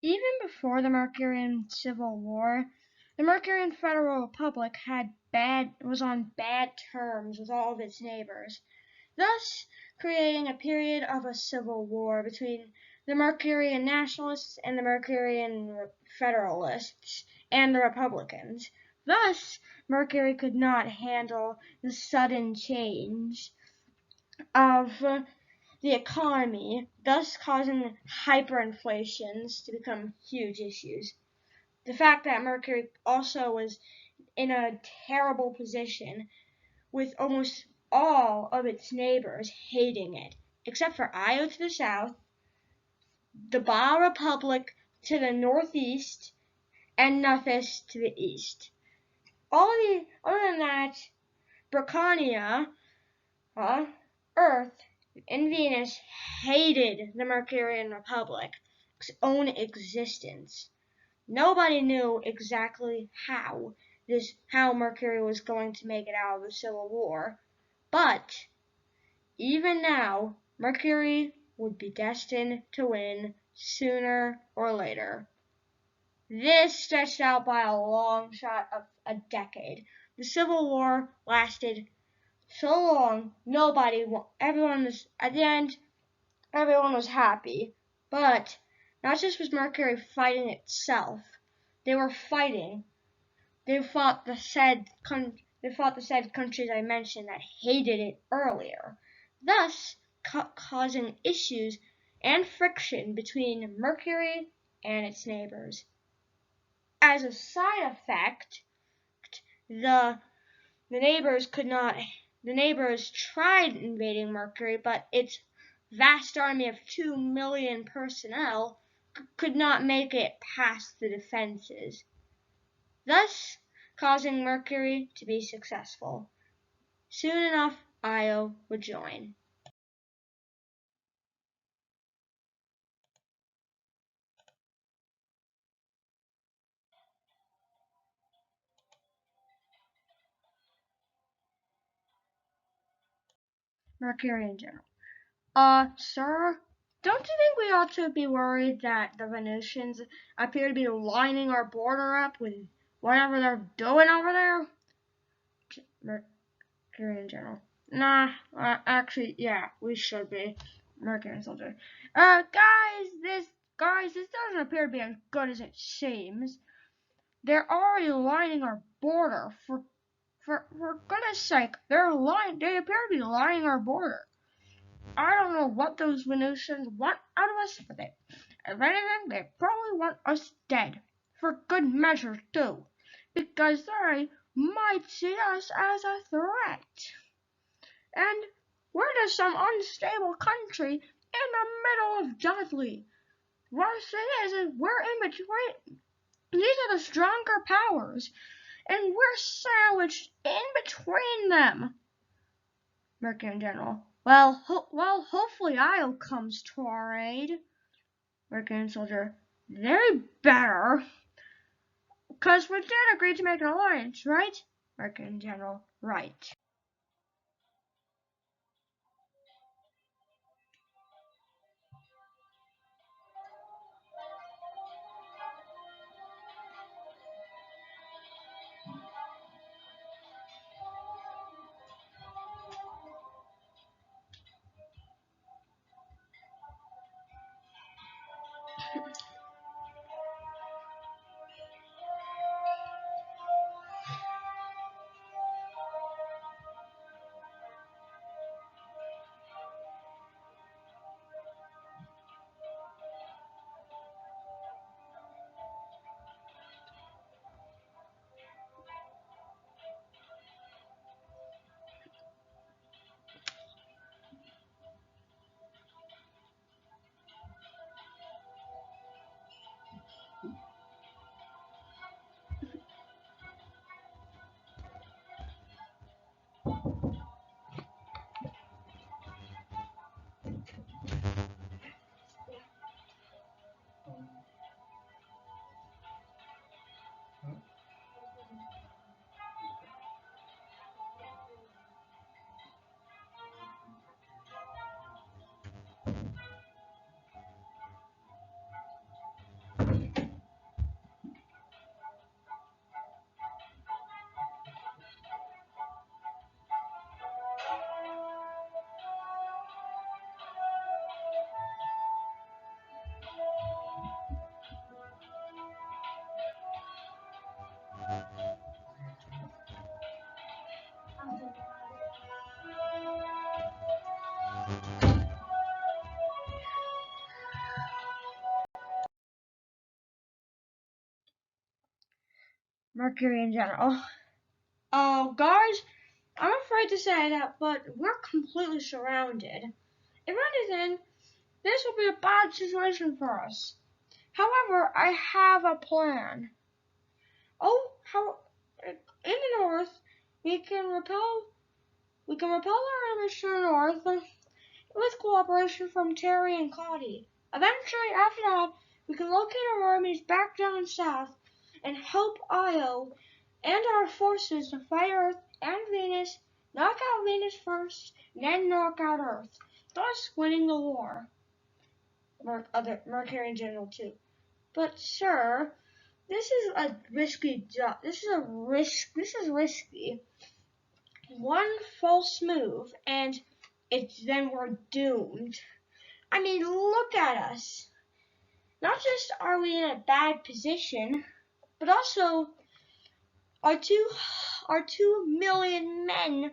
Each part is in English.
Even before the Murcuryian Civil War, the Murcuryian Federal Republic was on bad terms with all of its neighbors, thus creating a period of a civil war between the Murcuryian nationalists and the Murcuryian federalists and the Republicans. Thus, Mercury could not handle the sudden change of the economy, thus causing hyperinflations to become huge issues. The fact that Mercury also was in a terrible position with almost all of its neighbors hating it, except for Io to the south, the Ba Republic to the northeast, and Nuthis to the east. Other than that, Bracania, Earth, and Venus hated the Murcuryian Republic's own existence. Nobody knew exactly how Mercury was going to make it out of the Civil War, but even now, Mercury would be destined to win sooner or later. This stretched out by a long shot of a decade. The Civil War lasted so long, everyone was, at the end, everyone was happy. But not just was Mercury fighting itself, they were fighting. They fought the said countries I mentioned that hated it earlier, thus causing issues and friction between Mercury and its neighbors. As a side effect, the neighbors tried invading Mercury, but its vast army of 2 million personnel could not make it past the defenses, thus causing Mercury to be successful. Soon enough, Io would join. Murcuryian general. Sir, don't you think we ought to be worried that the Venusians appear to be lining our border up with whatever they're doing over there? Murcuryian general. Nah, actually, yeah, we should be. Murcuryian soldier. Guys, this doesn't appear to be as good as it seems. They're already lining our border. For goodness sake, they appear to be lining our border. I don't know what those Venusians want out of us, but if anything, they probably want us dead. For good measure, too. Because they might see us as a threat. And we're just some unstable country in the middle of Dudley. Worst thing is we're in between. These are the stronger powers, and we're sandwiched in between them. Mercury General. Well, hopefully Io comes to our aid. Mercury Soldier. They better. Because we did agree to make an alliance, right? Mercury General. Right. Mercury in general. Oh, guys, I'm afraid to say that, but we're completely surrounded. If anything, this will be a bad situation for us. However, I have a plan. Oh, how in the north we can repel our enemies to the north with cooperation from Terry and Cody. Eventually, after that, we can locate our armies back down south and help Io and our forces to fight Earth and Venus, knock out Venus first, then knock out Earth, thus winning the war. Murcuryian General too. But sir, this is a risky job. This is risky. One false move and we're doomed. I mean, look at us. Not just are we in a bad position, but also our 2 million men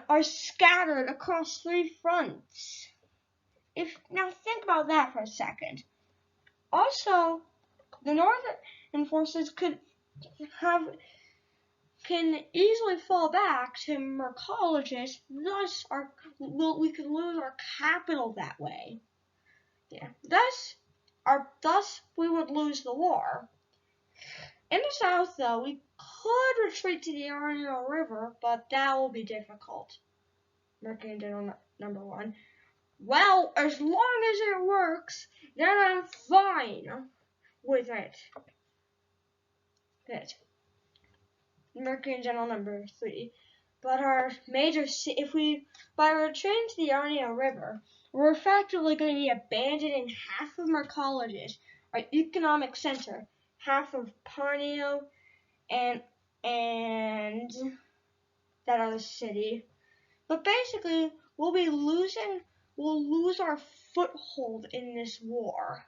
are scattered across 3 fronts. Now think about that for a second. Also, the northern forces can easily fall back to Murcuryian, we could lose our capital that way. Yeah. Thus we would lose the war. In the south, though, we could retreat to the Arno River, but that will be difficult. Murcuryian General number 1. Well, as long as it works, then I'm fine with it. Good. Murcuryian General number 3. But by retreating to the Arno River, we're effectively going to be abandoning half of Murcuryian, our economic center, half of Parnio, and that other city. But basically, we'll lose our foothold in this war.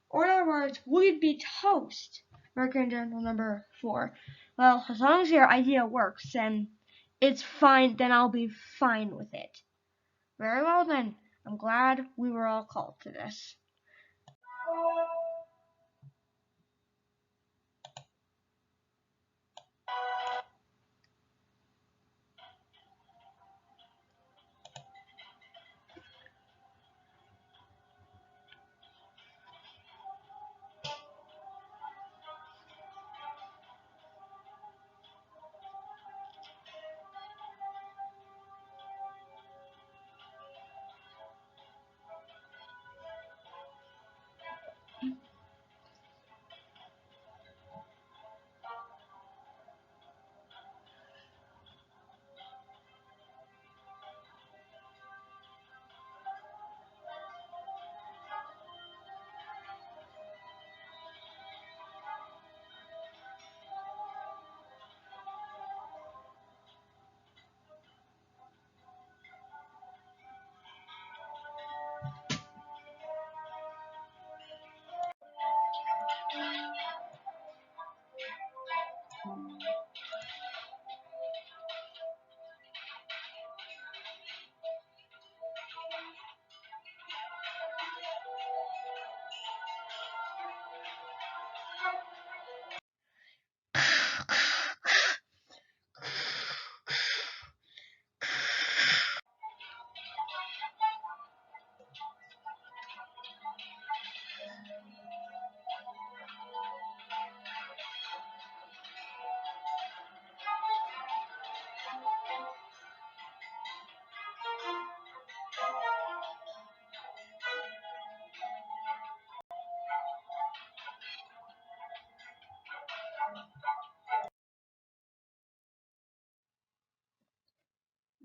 Or in other words, we'd be toast. Murcuryian General number 4. Well, as long as your idea works, then it's fine. Then I'll be fine with it. Very well then. I'm glad we were all called to this.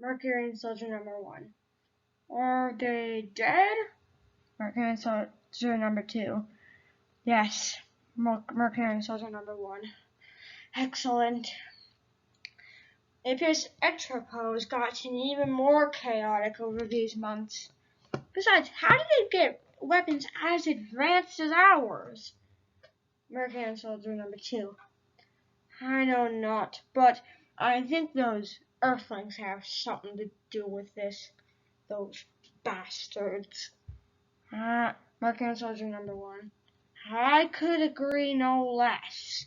Murcuryian Soldier number 1. Are they dead? Murcuryian Soldier number 2. Yes, Murcuryian Soldier number 1. Excellent. It appears Extrapo has gotten even more chaotic over these months. Besides, how did they get weapons as advanced as ours? Murcuryian Soldier number 2. I know not, but I think those Earthlings have something to do with this. those bastards. Murcuryian soldier number 1. I could agree no less.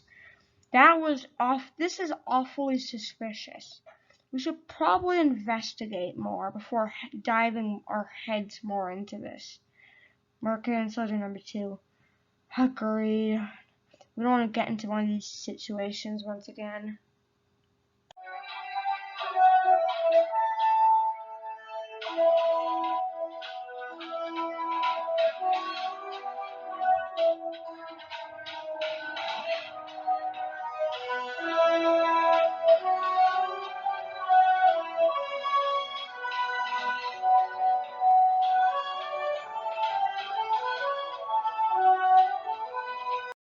This is awfully suspicious. We should probably investigate more before diving our heads more into this. Murcuryian soldier number 2. Agreed. We don't want to get into one of these situations once again.